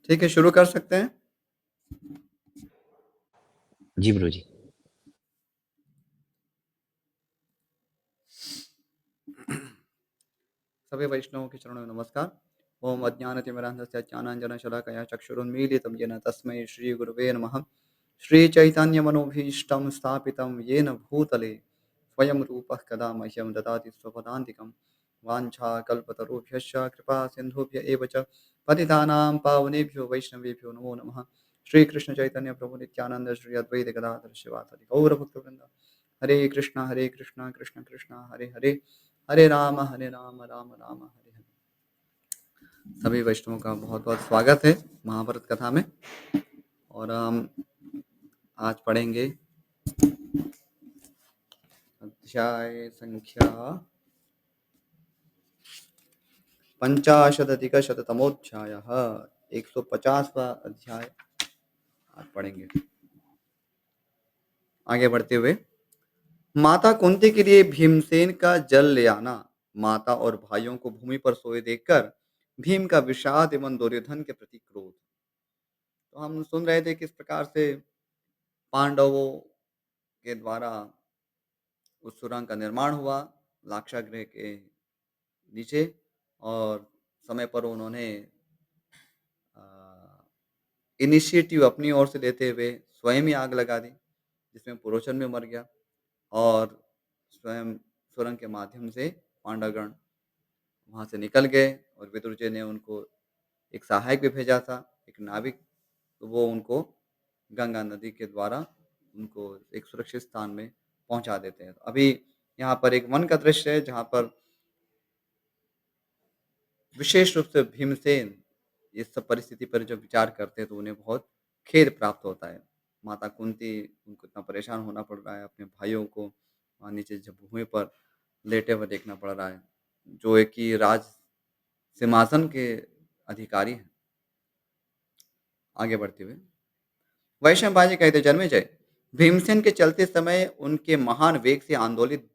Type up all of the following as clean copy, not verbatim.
ठीक है, शुरू कर सकते हैं। जी, गुरुजी। सभी वैष्णवों के चरणों में नमस्कार। ओम अज्ञानतिमिरान्धस्य ज्ञानाञ्जनशलाकया चक्षुरुन्मीलितं येन तस्मै श्रीगुरवे नमः। श्रीचैतन्यमनोभीष्टं स्थापितं येन भूतले स्वयं रूपः कदा मह्यं ददाति स्वपदान्तिकं। वाञ्छाकल्पतरुभ्यश्च कृपासिन्धुभ्य एव च पतितानां पावनेभ्यो वैष्णवेभ्यो नमो नमः। श्रीकृष्णचैतन्य प्रभु नित्यानन्द श्री अद्वैत गदाधर शिवासादि गौरभक्तवृन्द। हरे कृष्णा कृष्ण कृष्ण हरे हरे, हरे राम राम राम हरे हरे। सभी वैष्णवों का बहुत बहुत स्वागत है महाभारत कथा में। और हम आज पढ़ेंगे अध्याय संख्या 50 150वां अध्याय आज पढ़ेंगे। आगे बढ़ते हुए, माता कुंती के लिए भीमसेन का जल ले आना। माता और भाइयों को भूमि पर सोए देखकर भीम का विषाद एवं दुर्योधन के प्रति क्रोध। तो हम सुन रहे थे किस प्रकार से पांडवों के द्वारा उस सुरंग का निर्माण हुआ लाक्षागृह के नीचे, और समय पर उन्होंने इनिशिएटिव अपनी ओर से लेते हुए स्वयं ही आग लगा दी, जिसमें पुरोचन भी मर गया। और स्वयं सुरंग के माध्यम से पांडवगण वहाँ से निकल गए, और विदुर जी ने उनको एक सहायक भी भेजा था, एक नाविक। तो वो उनको गंगा नदी के द्वारा उनको एक सुरक्षित स्थान में पहुंचा देते हैं। अभी यहाँ पर एक वन का दृश्य है, जहाँ पर विशेष रूप से भीमसेन इस सब परिस्थिति पर जब विचार करते हैं तो उन्हें बहुत खेद प्राप्त होता है। माता कुंती, उनको इतना परेशान होना पड़ रहा है, अपने भाइयों को वहाँ नीचे जब भूमि पर लेटे हुए देखना पड़ रहा है, जो एक ही राज सिंहासन के अधिकारी हैं। आगे बढ़ते हुए वैशंपायन जी कहते, जन्मेजय, भीमसेन के चलते समय उनके महान वेग से आंदोलित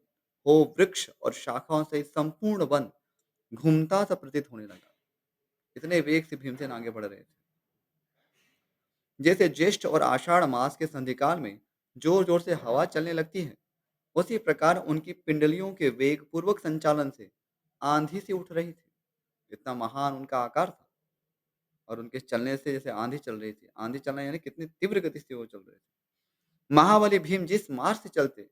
हो वृक्ष और शाखाओं से संपूर्ण वन घूमता सा प्रतीत होने लगा। इतने वेग से भीमसेन आगे बढ़ रहे थे। जैसे ज्येष्ठ और आषाढ़ मास के संधिकाल में जोर जोर से हवा चलने लगती है, उसी प्रकार उनकी पिंडलियों के वेग पूर्वक संचालन से आंधी सी उठ रही थी। इतना महान उनका आकार था, और उनके चलने से जैसे आंधी चल रही थी। आंधी चलना यानी कितनी तीव्र गति से वो चल रहे थे। महाबली भीम जिस मार्ग से चलते,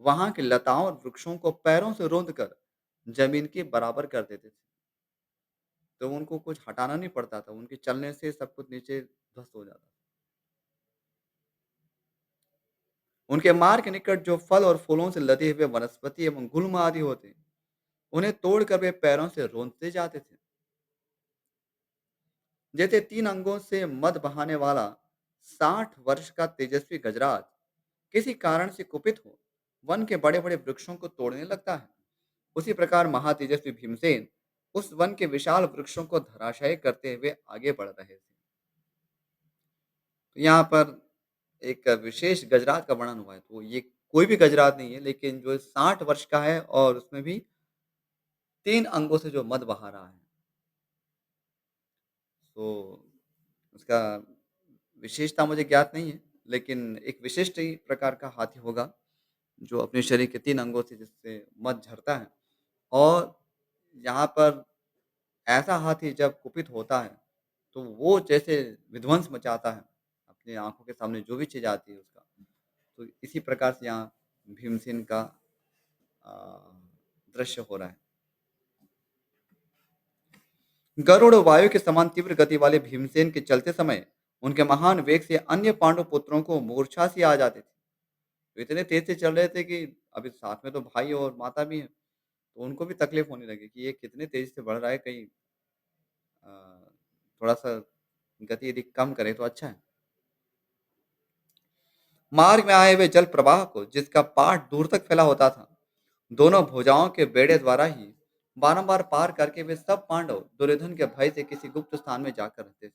वहां की लताओं और वृक्षों को पैरों से रोंद कर जमीन के बराबर कर देते थे। तो उनको कुछ हटाना नहीं पड़ता था, उनके चलने से सब कुछ नीचे ध्वस्त हो जाता। उनके मार्ग के निकट जो फल और फूलों से लदे हुए वनस्पति एवं गुल्म आदि होते, उन्हें तोड़कर वे पैरों से रोंदते जाते थे। जैसे 3 अंगों से मद बहाने वाला 60 वर्ष का तेजस्वी गजराज किसी कारण से कुपित हो वन के बड़े बड़े वृक्षों को तोड़ने लगता है, उसी प्रकार महातेजस्वी भीमसेन उस वन के विशाल वृक्षों को धराशायी करते हुए आगे बढ़ रहे थे। तो यहाँ पर एक विशेष गजराज का वर्णन हुआ है। तो ये कोई भी गजराज नहीं है, लेकिन जो 60 वर्ष का है, और उसमें भी 3 अंगों से जो मद बहा रहा है। तो उसका विशेषता मुझे ज्ञात नहीं है, लेकिन एक विशिष्ट ही प्रकार का हाथी होगा, जो अपने शरीर के 3 अंगों से जिससे मद झरता है। और यहाँ पर ऐसा हाथी जब कुपित होता है, तो वो जैसे विध्वंस मचाता है, अपनी आँखों के सामने जो भी चीज़ आती है उसका। तो इसी प्रकार से यहाँ भीमसेन का अ, दृश्य हो रहा है। गरुड़ वायु के समान तीव्र गति वाले भीमसेन के चलते समय उनके महान वेग से अन्य पांडु पुत्रों को मूर्छा सी आ जाती थी। तो इतने तेज से चल रहे थे कि अभी साथ में तो भाई और माता भी हैं, तो उनको भी तकलीफ होने लगी कि ये कितने तेज से बढ़ रहा है, कहीं अ, थोड़ा-सा गति यदि कम करे तो अच्छा है। मार्ग में आए हुए जल प्रवाह को, जिसका पाट दूर तक फैला होता था, दोनों भुजाओं के बेड़े द्वारा ही बारंबार पार करके वे सब पांडव दुर्योधन के भय से किसी गुप्त स्थान में जाकर रहते थे।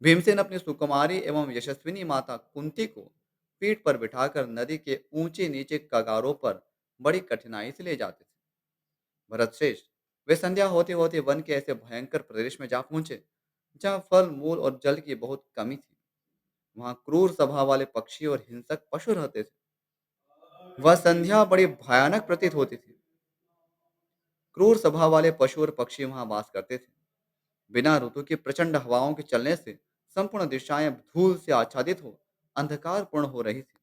भीमसेन अपनी सुकुमारी एवं यशस्विनी माता कुंती को पीठ पर बिठाकर नदी के ऊंचे नीचे कगारों पर बड़ी कठिनाई से ले जाते थे। भरतश्रेष्ठ, वे संध्या होते होते वन के ऐसे भयंकर प्रदेश में जा पहुंचे जहाँ फल मूल और जल की बहुत कमी थी। वहाँ क्रूर स्वभाव वाले पक्षी और हिंसक पशु रहते थे। वह संध्या बड़ी भयानक प्रतीत होती थी। क्रूर स्वभाव वाले पशु और पक्षी वहां वास करते थे। बिना ऋतु की प्रचंड हवाओं के चलने से संपूर्ण दिशाएं धूल से आच्छादित हो अंधकारपूर्ण हो रही थी।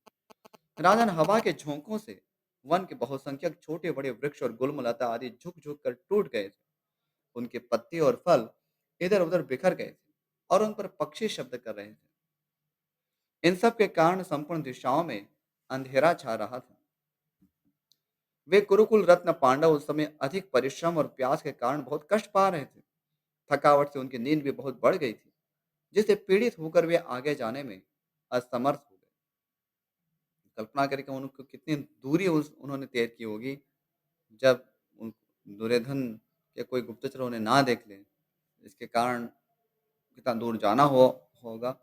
राजन हवा के झोंकों से वन के बहुसंख्यक छोटे बड़े वृक्ष और गुलमलता आदि झुक झुक कर टूट गए थे। उनके पत्ते और फल इधर उधर बिखर गए थे और उन पर पक्षी शब्द कर रहे थे। इन सब के कारण संपूर्ण दिशाओं में अंधेरा छा रहा था। वे कुरुकुल रत्न पांडव उस समय अधिक परिश्रम और प्यास के कारण बहुत कष्ट पा रहे थे। थकावट से उनकी नींद भी बहुत बढ़ गई थी, जिससे पीड़ित होकर वे आगे जाने में असमर्थ हो गए। कल्पना करके उनको कितनी दूरी उन्होंने तय की होगी, जब उन दुर्योधन या कोई गुप्तचर उन्हें ना देख ले, इसके कारण कितना दूर जाना होगा।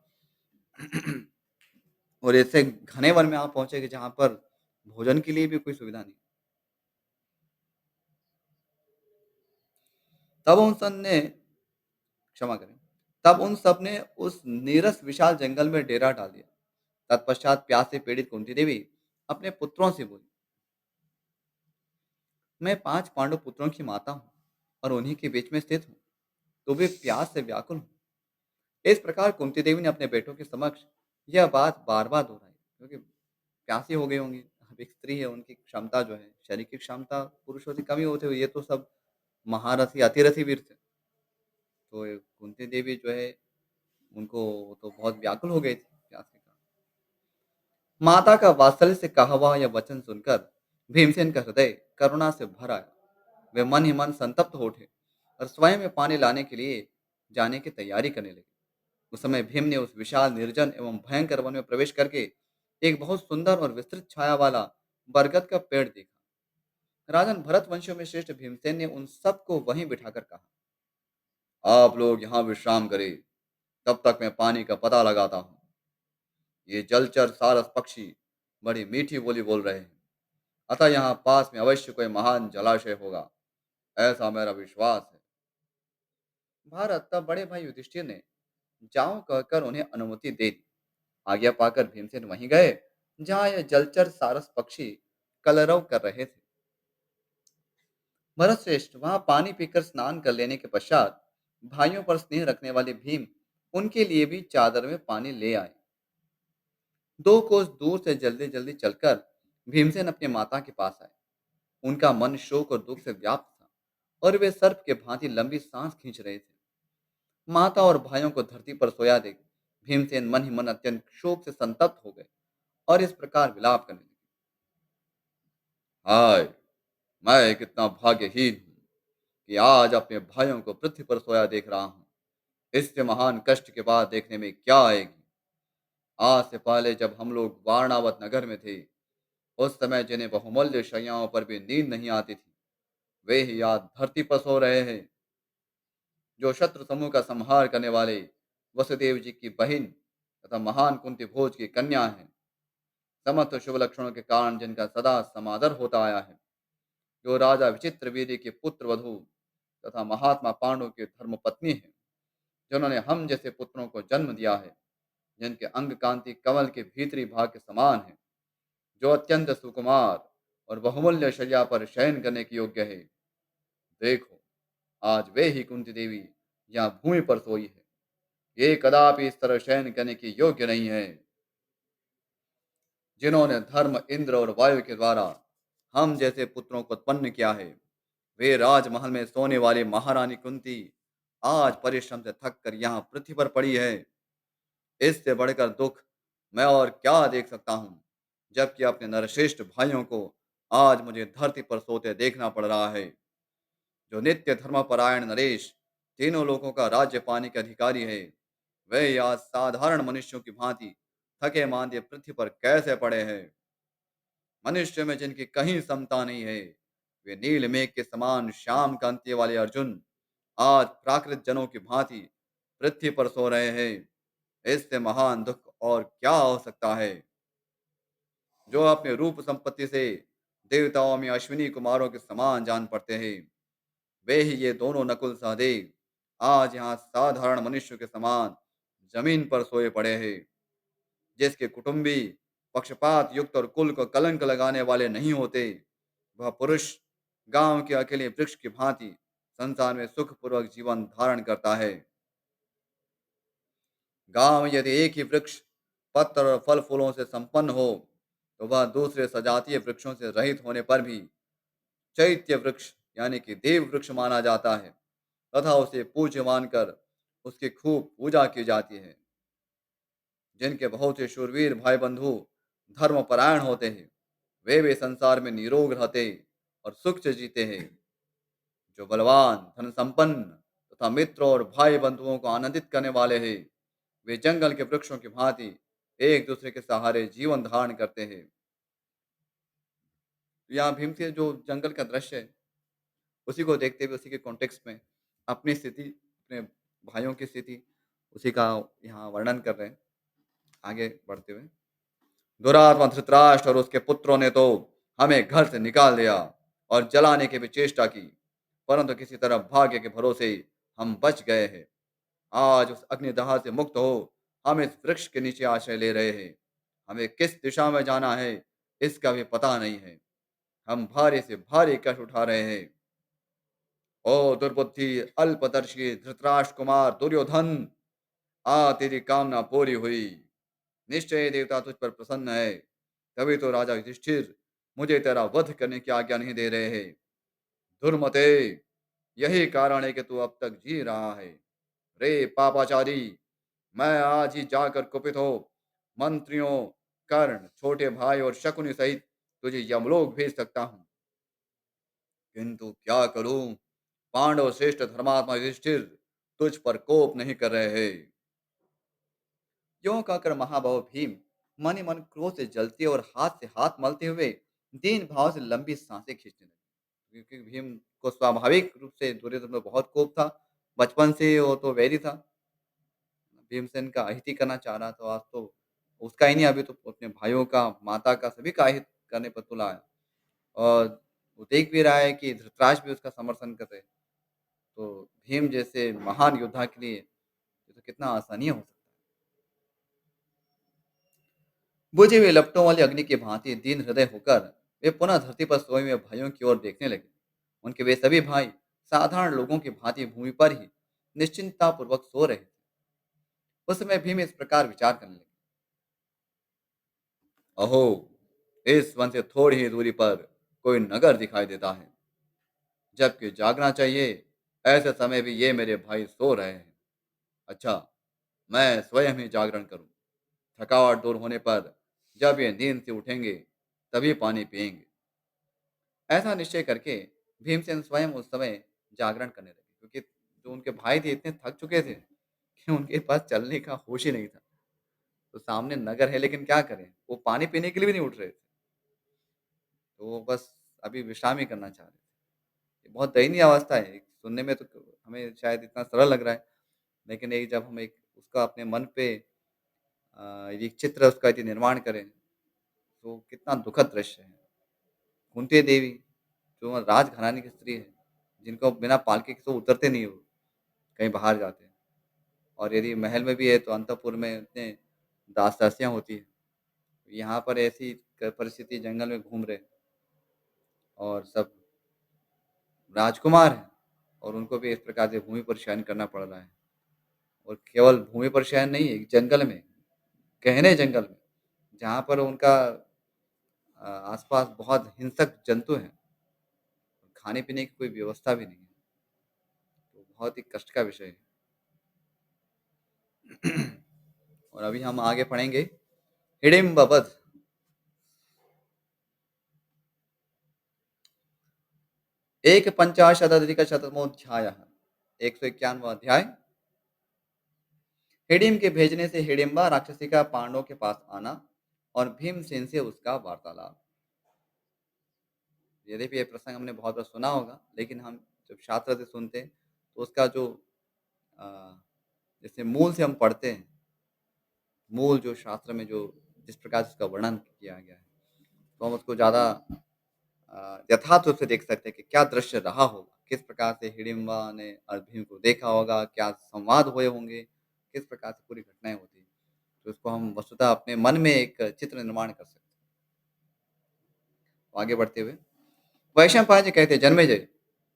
और ऐसे घने वन में आप पहुंचे कि जहाँ पर भोजन के लिए भी कोई सुविधा नहीं। तब उन सन ने क्षमा करें तब उन सब ने उस नीरस विशाल जंगल में डेरा डाल दिया। तत्पश्चात प्यास से पीड़ित कुंती देवी अपने पुत्रों से बोली, मैं 5 पांडु पुत्रों की माता हूँ और उन्हीं के बीच में स्थित हूँ, तो वे प्यास से व्याकुल हूँ। इस प्रकार कुंती देवी ने अपने बेटों के समक्ष यह बात बार बार दोहराई, क्योंकि प्यासी हो गई होंगी। अब एक स्त्री है, उनकी क्षमता जो है, शारीरिक क्षमता पुरुषों से कमी होते हुए ये तो सब महारथी अतिरथी वीर थे। तो ये कुंती देवी जो है, उनको वो तो बहुत व्याकुल हो गई थी प्यास के कारण। माता का वात्सल्य से कहा हुआ यह वचन सुनकर भीमसेन का हृदय करुणा से भर आया। वे मन ही मन संतप्त हो उठे और स्वयं में पानी लाने के लिए जाने की तैयारी करने लगे। उस समय भीम ने उस विशाल निर्जन एवं भयंकर वन में प्रवेश करके एक बहुत सुंदर और विस्तृत छाया वाला बरगद का पेड़ देखा। राजन भरत वंशियों में श्रेष्ठ भीमसेन ने उन सबको वहीं बिठाकर कहा, आप लोग यहाँ विश्राम करें, तब तक मैं पानी का पता लगाता हूँ। ये जलचर सारस पक्षी बड़ी मीठी बोली बोल रहे हैं, अतः यहाँ पास में अवश्य कोई महान जलाशय होगा, ऐसा मेरा विश्वास है। भारत तब बड़े भाई युधिष्ठिर ने जाओ कहकर उन्हें अनुमति दे दी। आज्ञा पाकर भीमसेन वहीं गए जहाँ यह जलचर सारस पक्षी कलरव कर रहे थे। भरत श्रेष्ठ वहां पानी पीकर स्नान कर लेने के पश्चात भाइयों पर स्नेह रखने वाले भीम उनके लिए भी चादर में पानी ले आए। 2 कोस दूर से जल्दी जल्दी चलकर भीमसेन अपनी माता के पास आए। उनका मन शोक और दुख से व्याप्त था और वे सर्प के भांति लंबी सांस खींच रहे थे। माता और भाइयों को धरती पर सोया देख भीमसेन मन ही मन अत्यंत शोक से संतप्त हो गए और इस प्रकार विलाप करने लगे, हाय, मैं कितना भाग्यहीन हूँ कि आज अपने भाइयों को पृथ्वी पर सोया देख रहा हूँ। इससे महान कष्ट के बाद देखने में क्या आएगी। आज से पहले जब हम लोग वारणावत नगर में थे, उस समय जिन्हें बहुमूल्य शैयाओं पर भी नींद नहीं आती थी, वे ही आज धरती पर सो रहे हैं। जो शत्रु समूह का संहार करने वाले वसुदेव जी की बहन तथा महान कुंती भोज की कन्या है, समस्त शुभ लक्षणों के कारण जिनका सदा समादर होता आया है, जो राजा विचित्र वीर्य के पुत्र वधु तथा महात्मा पांडु की धर्मपत्नी है, जिन्होंने हम जैसे पुत्रों को जन्म दिया है, जिनके अंग कांति कमल के भीतरी भाग के समान है, जो अत्यंत सुकुमार और बहुमूल्य शैया पर शयन करने के योग्य है। देखो, आज वे ही कुंती देवी यहाँ भूमि पर सोई है। ये कदापि इस तरह शयन करने की योग्य नहीं है। जिन्होंने धर्म इंद्र और वायु के द्वारा हम जैसे पुत्रों को उत्पन्न किया है, वे राजमहल में सोने वाली महारानी कुंती आज परिश्रम से थक कर यहाँ पृथ्वी पर पड़ी है। इससे बढ़कर दुख मैं और क्या देख सकता हूँ, जबकि अपने नरश्रेष्ठ भाइयों को आज मुझे धरती पर सोते देखना पड़ रहा है। जो नित्य धर्मपरायण नरेश तीनों लोगों का राज्य पाने के अधिकारी है, वे आज साधारण मनुष्यों की भांति थके मांदे पृथ्वी पर कैसे पड़े हैं। मनुष्य में जिनकी कहीं समता नहीं है, वे नील मेघ के समान श्याम कांति वाले अर्जुन आज प्राकृत जनों की भांति पृथ्वी पर सो रहे हैं। इससे महान दुख और क्या हो सकता है। जो अपने रूप संपत्ति से देवताओं में अश्विनी कुमारों के समान जान पड़ते हैं, वे ही ये दोनों नकुल सहदेव आज यहाँ साधारण मनुष्य के समान जमीन पर सोए पड़े हैं। जिसके कुटुंबी पक्षपात युक्त और कुल को कलंक लगाने वाले नहीं होते, वह पुरुष गांव के अकेले वृक्ष की भांति संसार में सुखपूर्वक जीवन धारण करता है। गांव में यदि एक ही वृक्ष पत्र और फल फूलों से संपन्न हो, तो वह दूसरे सजातीय वृक्षों से रहित होने पर भी चैत्य वृक्ष यानी कि देव वृक्ष माना जाता है तथा उसे पूज्य मानकर उसकी खूब पूजा की जाती है। जिनके बहुत से शूरवीर भाई बंधु धर्मपरायण होते हैं, वे भी संसार में निरोग रहते और सुख से जीते हैं। जो बलवान धन संपन्न तथा मित्र और भाई बंधुओं को आनंदित करने वाले हैं, वे जंगल के वृक्षों की भांति एक दूसरे के सहारे जीवन धारण करते हैं। यहाँ भीम से जो जंगल का दृश्य है, उसी को देखते हुए उसी के कॉन्टेक्स्ट में अपनी स्थिति, अपने भाइयों की स्थिति, उसी का यहाँ वर्णन कर रहे हैं आगे बढ़ते हुए। दुरात्मा धृतराष्ट्र और उसके पुत्रों ने तो हमें घर से निकाल दिया और जलाने की भी चेष्टा की, परंतु किसी तरह भाग्य के भरोसे हम बच गए हैं। आज उस अग्निदह से मुक्त हो हम इस वृक्ष के नीचे आश्रय ले रहे हैं। हमें किस दिशा में जाना है इसका भी पता नहीं है। हम भारी से भारी कष्ट उठा रहे हैं। ओ दुर्बुद्धि अल्पदर्शी धृतराष्ट्र कुमार दुर्योधन, आ तेरी कामना पूरी हुई। निश्चय देवता तुझ पर प्रसन्न है, तभी तो राजा युधिष्ठिर मुझे तेरा वध करने की आज्ञा नहीं दे रहे हैं। दुर्मते, यही कारण है कि तू अब तक जी रहा है। रे पापाचारी, मैं आज ही जाकर कुपित हो मंत्रियों, कर्ण, छोटे भाई और शकुनी सहित तुझे यमलोक भेज सकता हूँ, किंतु क्या करूं, पांडव श्रेष्ठ धर्मात्मा युधिष्ठिर तुझ पर कोप नहीं कर रहे हैं। यों कहकर महाबाहु भीम मन ही मन क्रोध से जलते और हाथ से हाथ मलते हुए दीन भाव से लंबी सांसें खींचने लगे, क्योंकि भीम को स्वाभाविक रूप से दुर्योधन में बहुत कोप था। बचपन से वो तो वैरी था, भीमसेन का अहित ही करना चाह रहा था। आज तो उसका ही नहीं, अभी तो अपने भाइयों का, माता का, सभी का अहित करने पर तुला है। और वो देख भी रहा है कि धृतराष्ट्र भी उसका समर्थन कर रहे हैं। तो भीम जैसे महान योद्धा के लिए ये तो कितना आसानी हो सकता है। बुझे हुए लपटों वाली अग्नि की भांति दीन हृदय होकर वे पुनः धरती पर सोए हुए भाइयों की ओर देखने लगे। उनके वे सभी भाई साधारण लोगों की भांति भूमि पर ही निश्चिंतता पूर्वक सो रहे थे। उस समय भीम इस प्रकार विचार करने लगे। अहो, इस वन से थोड़ी ही दूरी पर कोई नगर दिखाई देता है, जबकि जागना चाहिए। ऐसे समय भी ये मेरे भाई सो रहे हैं। अच्छा, मैं स्वयं ही जागरण करूं। थकावट दूर होने पर जब ये नींद से उठेंगे तभी पानी पिएंगे। ऐसा निश्चय करके भीमसेन स्वयं उस समय जागरण करने लगे, क्योंकि जो उनके भाई थे इतने थक चुके थे कि उनके पास चलने का होश ही नहीं था। तो सामने नगर है लेकिन क्या करें, वो पानी पीने के लिए भी नहीं उठ रहे थे। तो वो बस अभी विश्राम ही करना चाह रहे थे। ये बहुत दयनीय अवस्था है, सुनने में तो हमें शायद इतना सरल लग रहा है, लेकिन एक जब हम एक उसका अपने मन पे एक चित्र उसका यदि निर्माण करें, तो कितना दुखद दृश्य है। कुंती देवी जो राजघराने की स्त्री है, जिनको बिना पालके के तो उतरते नहीं हो, कहीं बाहर जाते हैं। और यदि महल में भी है तो अंतःपुर में इतने दास-दासियाँ होती हैं। यहाँ पर ऐसी परिस्थिति, जंगल में घूम रहे और सब राजकुमार हैं और उनको भी इस प्रकार से भूमि पर शयन करना पड़ रहा है। और केवल भूमि पर शयन नहीं है, जंगल में, गहने जंगल में, जहाँ पर उनका आसपास बहुत हिंसक जंतु हैं। खाने-पीने की कोई व्यवस्था भी नहीं है। तो बहुत ही कष्ट का विषय है। और अभी हम आगे पढ़ेंगे हिडिंब वध। एक पंचाशदधिक शतमोध्याय, 151वां अध्याय। हिडिंब के भेजने से हिडिंबा राक्षसी का पांडवों के पास आना और भीमसेन से उसका वार्तालाप। यद्यपि ये प्रसंग हमने बहुत बार सुना होगा, लेकिन हम जब शास्त्र से सुनते हैं तो उसका जो अ, जैसे मूल से हम पढ़ते हैं, मूल जो शास्त्र में जो जिस प्रकार से उसका वर्णन किया गया है, तो हम उसको ज़्यादा यथार्थ रूप से देख सकते हैं कि क्या दृश्य रहा होगा, किस प्रकार से हिडिंबा ने भीम को देखा होगा, क्या संवाद हुए होंगे, किस प्रकार से पूरी घटनाएँ होती हैं। तो उसको हम वस्तुतः अपने मन में एक चित्र निर्माण कर सकते हैं। तो आगे बढ़ते हुए वैशंपायन जी कहते जन्मेजय,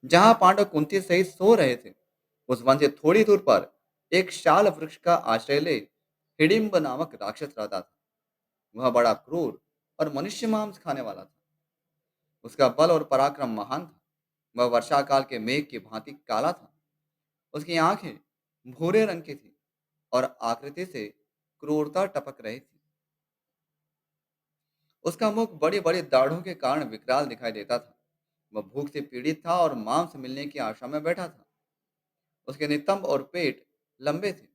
जहाँ पांडव कुंती सहित सो रहे थे, उस वन से थोड़ी दूर पर एक शाल वृक्ष का आश्रय ले हिडिंब नामक राक्षस रहता था। वह बड़ा क्रूर और मनुष्य मांस खाने वाला था। उसका बल और पराक्रम महान था। वह वर्षा काल के मेघ की भांति काला था। उसकी आंखें भूरे रंग की थी और आकृति से क्रूरता टपक रही थी। उसका मुख बड़ी बड़ी दाढ़ों के कारण विकराल दिखाई देता था। वह भूख से पीड़ित था और मांस मिलने की आशा में बैठा था। उसके नितंब और पेट लंबे थे।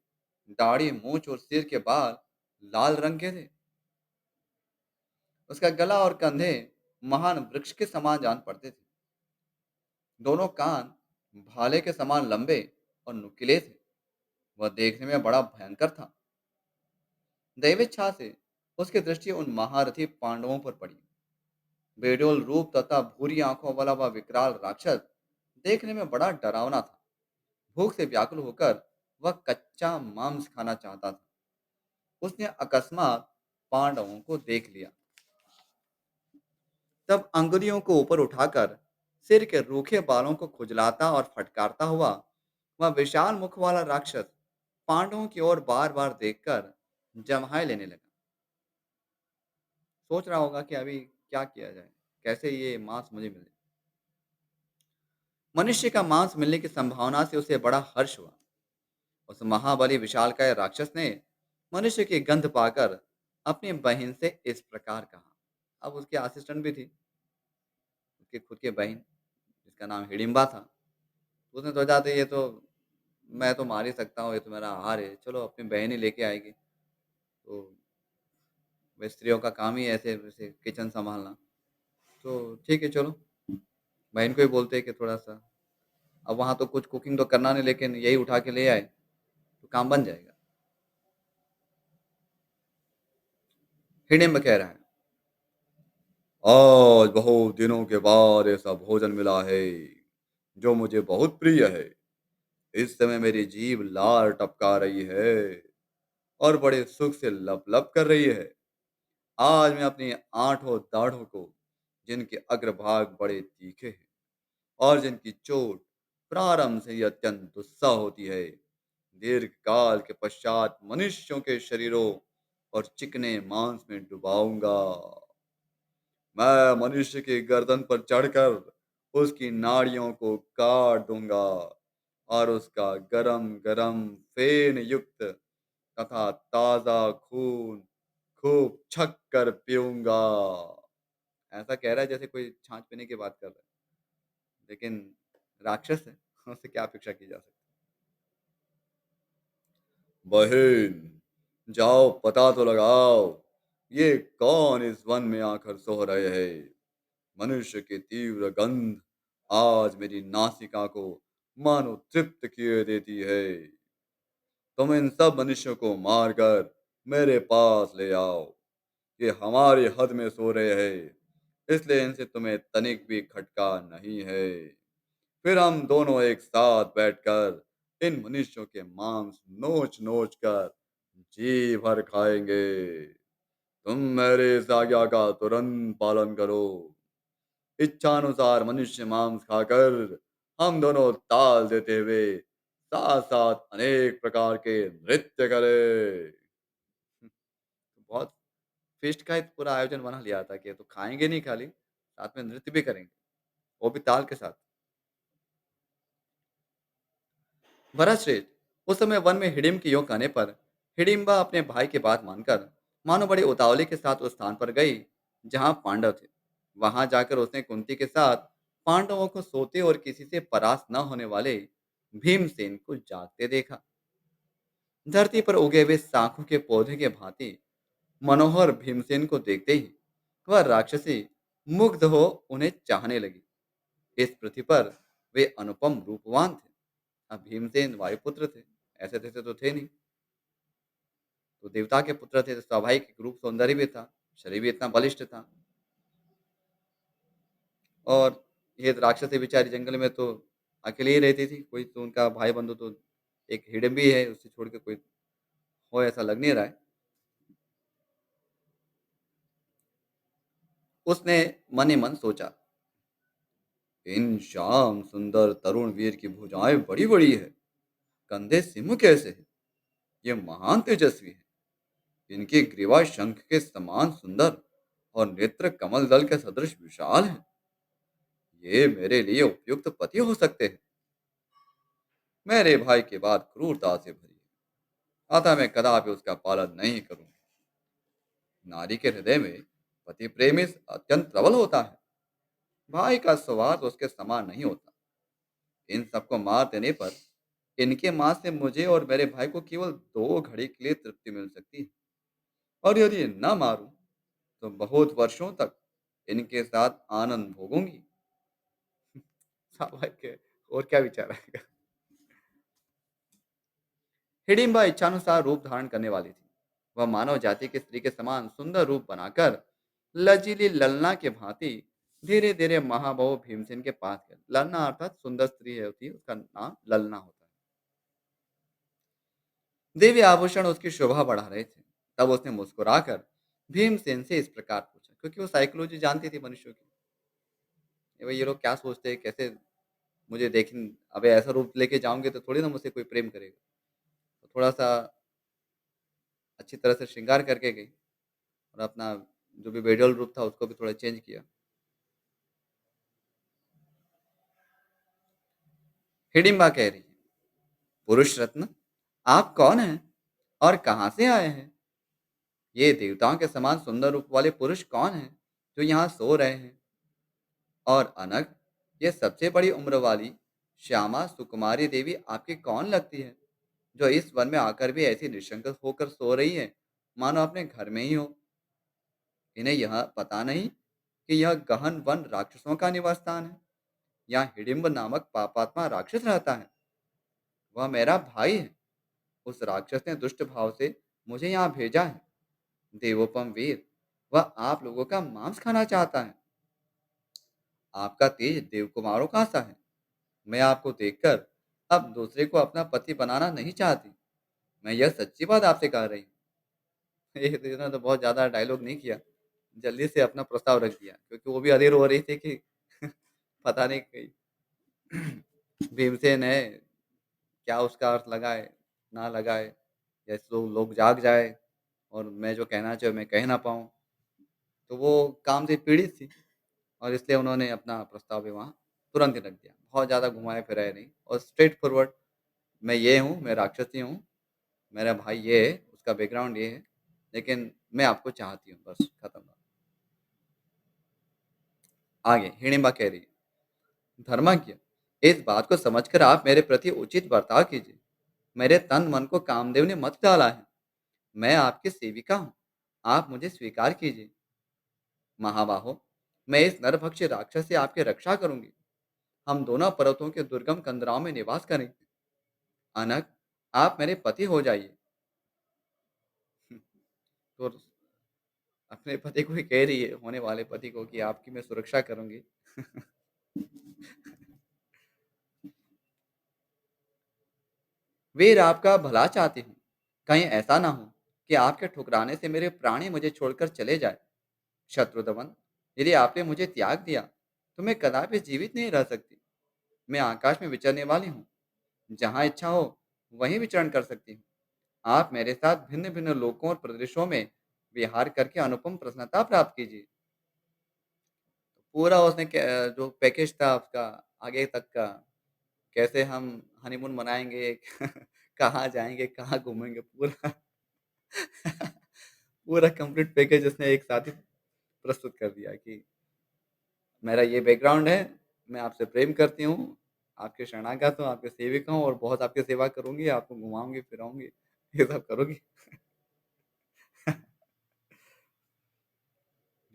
दाढ़ी, मूंछ और सिर के बाल लाल रंग के थे। उसका गला और कंधे महान वृक्ष के समान जान पड़ते थे। दोनों कान भाले के समान लंबे और नुकीले थे। वह देखने में बड़ा भयंकर था। दैवेच्छा से उसकी दृष्टि उन महारथी पांडवों पर पड़ी। बेडोल रूप तथा भूरी आंखों वाला वह विकराल राक्षस देखने में बड़ा डरावना था। भूख से व्याकुल होकर वह कच्चा मांस खाना चाहता था। उसने अकस्मात पांडवों को देख लिया। तब अंगुलियों को ऊपर उठाकर सिर के रूखे बालों को खुजलाता और फटकारता हुआ वह विशाल मुख वाला राक्षस पांडवों की ओर बार बार देखकर जम्हाई लेने लगा। सोच रहा होगा कि अभी क्या किया जाए, कैसे ये मांस मुझे मिले। मनुष्य का मांस मिलने की संभावना से उसे बड़ा हर्ष हुआ। उस महाबली विशालकाय राक्षस ने मनुष्य की गंध पाकर अपनी बहन से इस प्रकार कहा। अब उसकी असिस्टेंट भी थी, उसकी खुद की बहन, जिसका नाम हिडिंबा था। तो उसने सोचा था ये तो मैं तो मार ही सकता हूँ, ये तो मेरा आहार है, चलो अपनी बहन ही लेके आएगी। तो वह स्त्रियों का काम ही ऐसे वैसे किचन संभालना। तो ठीक है चलो, बहन को ही बोलते हैं कि थोड़ा सा, अब वहाँ तो कुछ कुकिंग तो करना नहीं, लेकिन यही उठा के ले आए तो काम बन जाएगा। हिडिंब कह रहा है, आज बहुत दिनों के बाद ऐसा भोजन मिला है जो मुझे बहुत प्रिय है। इस समय मेरी जीभ लार टपका रही है और बड़े सुख से लप लप कर रही है। आज मैं अपनी आठों दाढ़ों को, जिनके अग्रभाग बड़े तीखे हैं और जिनकी चोट प्रारंभ से ही अत्यंत दुस्सह होती है, दीर्घ काल के पश्चात मनुष्यों के शरीरों और चिकने मांस में डुबाऊंगा। मैं मनुष्य की गर्दन पर चढ़कर उसकी नाड़ियों को काट दूंगा और उसका गरम गरम फेन युक्त तथा ताजा खून खूब छक कर पीऊंगा। ऐसा कह रहा है जैसे कोई छाछ पीने की बात कर रहा है, लेकिन राक्षस है, उससे क्या अपेक्षा की जा सकती है। बहन, जाओ पता तो लगाओ, ये कौन इस वन में आकर सो रहे हैं। मनुष्य की तीव्र गंध आज मेरी नासिका को मानो तृप्त किए देती है। तुम इन सब मनुष्यों को मारकर मेरे पास ले आओ। ये हमारी हद में सो रहे हैं, इसलिए इनसे तुम्हें तनिक भी खटका नहीं है। फिर हम दोनों एक साथ बैठकर इन मनुष्यों के मांस नोच नोच कर जी भर खाएंगे। तुम मेरे इस आज्ञा का तुरंत पालन करो। इच्छानुसार मनुष्य मांस खाकर हम दोनों ताल देते हुए साथ साथ अनेक प्रकार के नृत्य करें। बहुत फेस्ट का एक पूरा आयोजन बना लिया था कि तो खाएंगे नहीं खाली, साथ में नृत्य भी करेंगे, वो भी ताल के साथ। भरतश्रेष्ठ, उस समय वन में हिडिंब के योग कहने पर हिडिंबा अपने भाई की बात मानकर मानो बड़े उतावले के साथ उस स्थान पर गई जहां पांडव थे। वहां जाकर उसने कुंती के साथ पांडवों को सोते और किसी से परास्त न होने वाले भीमसेन को जागते देखा। धरती पर उगे हुए शाखों के पौधे के भांति मनोहर भीमसेन को देखते ही वह राक्षसी मुग्ध हो उन्हें चाहने लगी। इस पृथ्वी पर वे अनुपम रूपवान थे। अब भीमसेन वायुपुत्र थे, ऐसे तैसे तो थे नहीं। तो देवता के पुत्र थे, तो स्वाभाविक रूप सौंदर्य भी था, शरीर भी इतना बलिष्ठ था। और ये राक्षसी बेचारी जंगल में तो अकेले ही रहती थी, कोई तो उनका भाई-बंधु तो एक हिडिंबी है, उसे छोड़ के कोई हो ऐसा लग नहीं रहा है। उसने मन ही मन सोचा, इन श्याम सुंदर तरुण वीर की भुजाएं बड़ी-बड़ी है, कंधे सिंह कैसे हैं? ये महान तेजस्वी है। इनकी ग्रीवा शंख के समान सुंदर और नेत्र कमल दल के सदृश विशाल है। ये मेरे लिए उपयुक्त पति हो सकते हैं। मेरे भाई की बात क्रूरता से भरी है, अतः मैं कदापि उसका पालन नहीं करूंगा। नारी के हृदय में पति प्रेम अत्यंत प्रबल होता है। भाई का स्वार्थ उसके समान नहीं होता। इन सबको मार देने पर इनके मां से मुझे और मेरे भाई को केवल 2 घड़ी के लिए तृप्ति मिल सकती है, और यदि न मारूं तो बहुत वर्षों तक इनके साथ आनंद भोगूंगी। स्वाभाविक है। और क्या विचार आएगा। हिडिंबा इच्छानुसार रूप धारण करने वाली थी। वह मानव जाति की स्त्री के समान सुंदर रूप बनाकर लजीली ललना के भांति धीरे धीरे महाबहु भीमसेन के पास गए। ललना अर्थात सुंदर स्त्री है होती है, उसका नाम ललना होता है। दिव्य आभूषण उसकी शोभा बढ़ा रहे थे। तब उसने मुस्कुराकर भीमसेन से इस प्रकार पूछा, क्योंकि वो साइकोलॉजी जानती थी मनुष्यों की। ये भाई ये लोग क्या सोचते हैं, कैसे मुझे देखें। अब ऐसा रूप लेके जाऊंगे तो थोड़ी ना मुझसे कोई प्रेम करेगा। तो थोड़ा सा अच्छी तरह से श्रृंगार करके गई, और अपना जो भी बेडल रूप था उसको भी थोड़ा चेंज किया। हिडिंबा कह रही है, पुरुष रत्न, आप कौन हैं और कहाँ से आए हैं? ये देवताओं के समान सुंदर रूप वाले पुरुष कौन हैं जो यहाँ सो रहे हैं? और अनग, ये सबसे बड़ी उम्र वाली श्यामा सुकुमारी देवी आपकी कौन लगती है, जो इस वन में आकर भी ऐसी निशंक होकर सो रही है, मानो अपने घर में ही हो? इन्हें यह पता नहीं कि यह गहन वन राक्षसों का निवास स्थान है। यहाँ हिडिंब नामक पापात्मा राक्षस रहता है। वह मेरा भाई है। उस राक्षस ने दुष्ट भाव से मुझे यहाँ भेजा है। देवोपम वीर, वह आप लोगों का मांस खाना चाहता है। आपका तेज देवकुमारों का सा है। मैं आपको देखकर अब दूसरे को अपना पति बनाना नहीं चाहती। मैं यह सच्ची बात आपसे कह रही हूँ। ये तो इन्होंने तो बहुत ज्यादा डायलॉग नहीं किया, जल्दी से अपना प्रस्ताव रख दिया, क्योंकि वो भी अधीर हो रही थी कि पता नहीं कहीं भीमसेन है, क्या उसका अर्थ लगाए ना लगाए, या लोग जाग जाए और मैं जो कहना चाहूँ मैं कह ना पाऊँ। तो वो काम से पीड़ित थी, और इसलिए उन्होंने अपना प्रस्ताव भी वहाँ तुरंत ही रख दिया। बहुत ज़्यादा घुमाए फिराए नहीं, और स्ट्रेट फॉरवर्ड, मैं ये हूँ, मैं राक्षसी हूँ, मेरा भाई ये है, उसका बैकग्राउंड ये है, लेकिन मैं आपको चाहती हूँ, बस खत्म बात। आगे हिडिंबा कह रही है, धर्मज्ञ, इस बात को समझकर आप मेरे प्रति उचित बर्ताव कीजिए। मेरे तन मन को कामदेव ने मत डाला है। मैं आपकी सेविका हूँ, आप मुझे स्वीकार कीजिए। महाबाहो, मैं इस नरभक्षी राक्षस से आपकी रक्षा करूंगी। हम दोनों पर्वतों के दुर्गम कंदराओं में निवास करेंगे। अनक, आप मेरे पति हो जाइए। तो अपने पति को ही कह रही है, होने वाले पति को, कि आपकी मैं सुरक्षा करूंगी। वीर, आपका भला चाहती हूँ। कहीं ऐसा ना हो कि आपके ठुकराने से मेरे प्राणी मुझे छोड़कर चले जाए। शत्रुदमन, यदि आपने मुझे त्याग दिया तो मैं कदापि जीवित नहीं रह सकती। मैं आकाश में विचरने वाली हूँ, जहाँ इच्छा हो वहीं विचरण कर सकती हूँ। आप मेरे साथ भिन्न भिन्न लोकों और प्रदेशों में विहार करके अनुपम प्रसन्नता प्राप्त कीजिए। पूरा उसने जो पैकेज था उसका आगे तक का, कैसे हम हनीमून मनाएंगे, कहाँ जाएंगे, कहाँ घूमेंगे, पूरा पूरा कंप्लीट पैकेज उसने एक साथ ही प्रस्तुत कर दिया कि मेरा ये बैकग्राउंड है, मैं आपसे प्रेम करती हूँ, आपके शरणागत हूँ, आपके सेविका हूँ, और बहुत आपकी सेवा करूँगी, आपको घुमाऊँगी, फिराऊँगी, ये सब करूँगी।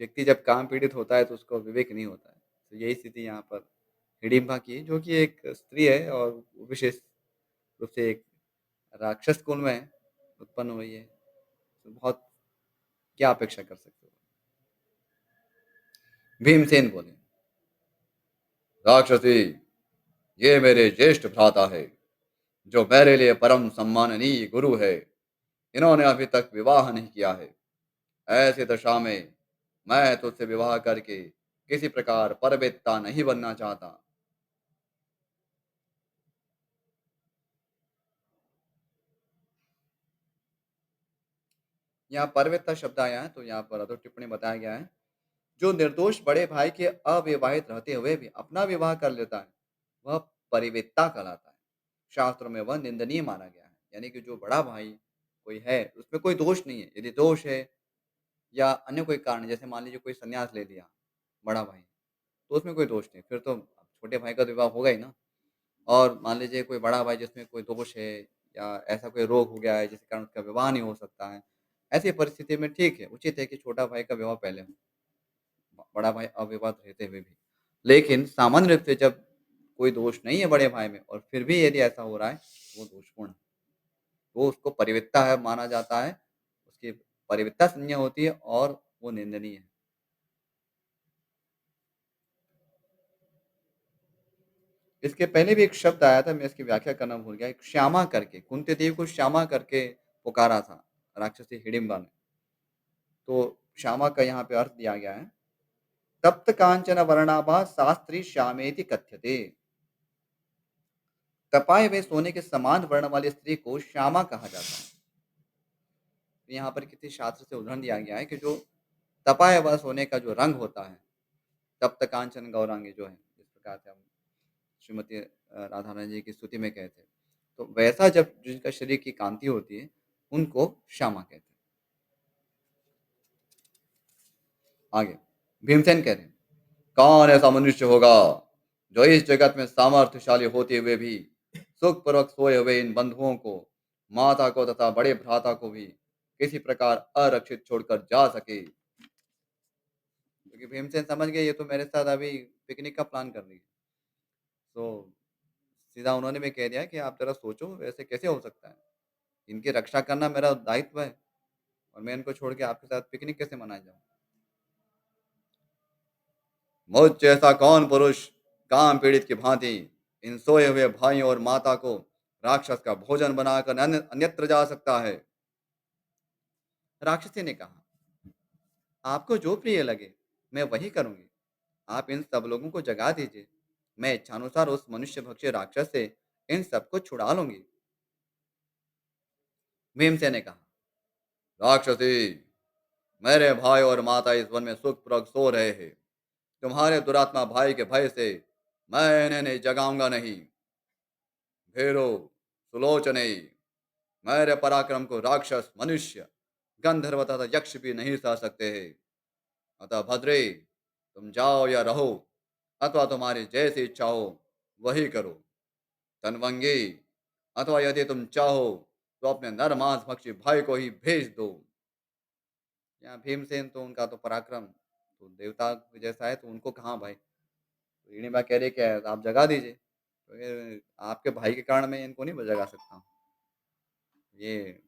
व्यक्ति जब काम पीड़ित होता है तो उसको विवेक नहीं होता है। तो यही स्थिति यहाँ पर हिडिंबा की है, जो कि एक स्त्री है, और वो विशेष रूप से एक राक्षस कुल में उत्पन्न हुई है। तो बहुत क्या अपेक्षा कर सकते हो। भीमसेन बोले, राक्षसी, ये मेरे ज्येष्ठ भ्राता है, जो मेरे लिए परम सम्माननीय गुरु है। इन्होंने अभी तक विवाह नहीं किया है। ऐसी दशा में मैं तुझसे विवाह करके किसी प्रकार परवेत्ता नहीं बनना चाहता। यहाँ परवेत्ता शब्द आया है, तो यहाँ पर अधो टिप्पणी बताया गया है, जो निर्दोष बड़े भाई के अविवाहित रहते हुए भी अपना विवाह कर लेता है, वह परिवेत्ता कहलाता है। शास्त्रों में वह निंदनीय माना गया है। यानी कि जो बड़ा भाई कोई है, उसमें कोई दोष नहीं है। यदि दोष है या अन्य कोई कारण, जैसे मान लीजिए कोई संन्यास ले लिया, बड़ा भाई, तो उसमें कोई दोष नहीं। फिर तो छोटे भाई का तो विवाह होगा ही ना। और मान लीजिए कोई बड़ा भाई जिसमें कोई दोष है या ऐसा कोई रोग हो गया है जिसके कारण उसका विवाह नहीं हो सकता है, ऐसी परिस्थिति में ठीक है, उचित है कि छोटा भाई का विवाह पहले हो, बड़ा भाई अविवाहित रहते हुए भी। लेकिन सामान्य रूप से जब कोई दोष नहीं है बड़े भाई में और फिर भी यदि ऐसा हो रहा है, वो दोषपूर्ण है। वो उसको परिवित्ता है माना जाता है, उसकी परिवित्ता संज्ञा होती है और वो निंदनीय है। इसके पहले भी एक शब्द आया था, मैं इसकी व्याख्या करना भूल गया। एक श्यामा करके, कुंती देवी को श्यामा करके पुकारा था राक्षसी हिडिंबा ने। तो श्यामा का यहाँ पे अर्थ दिया गया है, तप्त कांचन वर्णाभा शास्त्री श्यामेति कथ्यते। तपाए हुए सोने के समान वर्ण वाली स्त्री को श्यामा कहा जाता है। तो यहाँ पर किसी शास्त्र से उदाहरण दिया गया है कि जो तपाया हुआ सोने का जो रंग होता है, तप्त कांचन गौरांगी जो है, जिस प्रकार से हम श्रीमती राधा रानी जी की स्तुति में कहते हैं, तो वैसा जब जिनका शरीर की कांति होती है, उनको श्यामा कहते हैं। आगे भीमसेन कह रहे हैं, कौन ऐसा मनुष्य होगा जो इस जगत में सामर्थ्यशाली होते हुए भी सुखपूर्वक सोए हुए इन बंधुओं को, माता को तथा बड़े भ्राता को भी किसी प्रकार अरक्षित छोड़कर जा सके। क्योंकि भीमसेन समझ गए ये तो मेरे साथ अभी पिकनिक का प्लान कर रही है। तो सीधा उन्होंने भी कह दिया कि आप जरा सोचो, ऐसे कैसे हो सकता है। इनकी रक्षा करना मेरा दायित्व है और मैं इनको छोड़ के आपके साथ पिकनिक कैसे मनाए जाऊँ। मुझ जैसा कौन पुरुष काम पीड़ित की भांति इन सोए हुए भाइयों और माता को राक्षस का भोजन बनाकर अन्यत्र जा सकता है। राक्षसी ने कहा, आपको जो प्रिय लगे मैं वही करूंगी। आप इन सब लोगों को जगा दीजिए, मैं इच्छानुसार उस मनुष्य भक्षी राक्षस से इन सबको छुड़ा लूंगी। भीमसेन ने कहा, राक्षसी, मेरे भाई और माता इस वन में सुखपूर्वक सो रहे हैं। तुम्हारे दुरात्मा भाई के भय से मैं इन्हें नहीं जगाऊंगा नहीं। भीरो, सुलोचने, मेरे पराक्रम को राक्षस, मनुष्य, गंधर्व तथा यक्ष भी नहीं सह सकते हैं। अतः भद्रे, तुम जाओ या रहो, अथवा तुम्हारी जैसी इच्छा हो वही करो। तनवंगी, अथवा यदि तुम चाहो तो अपने नर मांस भक्षी भाई को ही भेज दो। यहाँ भीमसेन तो उनका तो पराक्रम तो देवता जैसा है, तो उनको कहाँ भाई। तो हिडिंबा कह रही क्या है, आप जगा दीजिए। तो ये आपके भाई के कारण मैं इनको नहीं जगा सकता हूँ। ये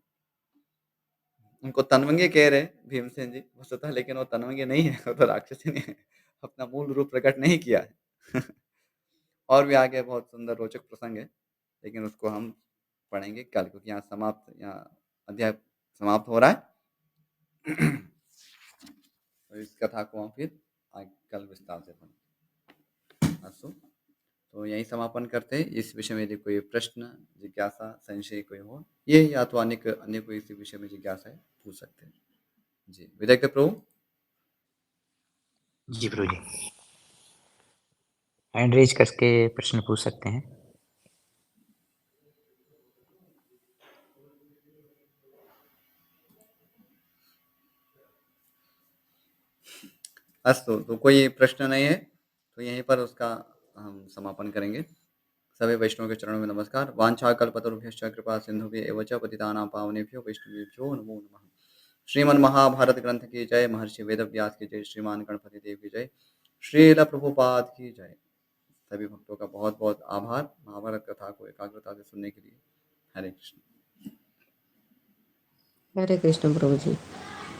उनको तनवंगी कह रहे हैं भीमसेन जी वस्तुतः, लेकिन वो तनवंगी नहीं है, वो तो राक्षसी ने अपना मूल रूप प्रकट नहीं किया है। और भी आगे बहुत सुंदर रोचक प्रसंग है, लेकिन उसको हम पढ़ेंगे कल, क्योंकि यहाँ अध्याय समाप्त हो रहा है। तो इस कथा को हम फिर कल विस्तार से पढ़ेंगे। अस्तु, तो यही समापन करते हैं। इस विषय में यदि कोई प्रश्न, जिज्ञासा, संशय कोई हो, ये या तो अन्य कोई इसी विषय में जिज्ञासा है, पूछ सकते हैं। जी, विदग्ध प्रभु। जी प्रभु जी, हैंड रेज करके प्रश्न पूछ सकते हैं। अस्तु, तो कोई प्रश्न नहीं है, तो यहीं पर उसका हम समापन करेंगे। सभी वैष्णव के चरणों में नमस्कार। वाञ्छाकल्पतरुभ्यश्च कृपा सिंधुभ्य एव च पतितानां पावनेभ्यो वैष्णवेभ्यो नमो नमः। श्रीमद् महाभारत ग्रंथ की जय, महर्षि वेदव्यास की जय, श्रीमान गणपति देव की जय, श्रील प्रभुपाद की जय। सभी भक्तों का बहुत बहुत आभार महाभारत कथा को एकाग्रता से सुनने के लिए। हरे कृष्ण। हरे कृष्ण प्रभु जी।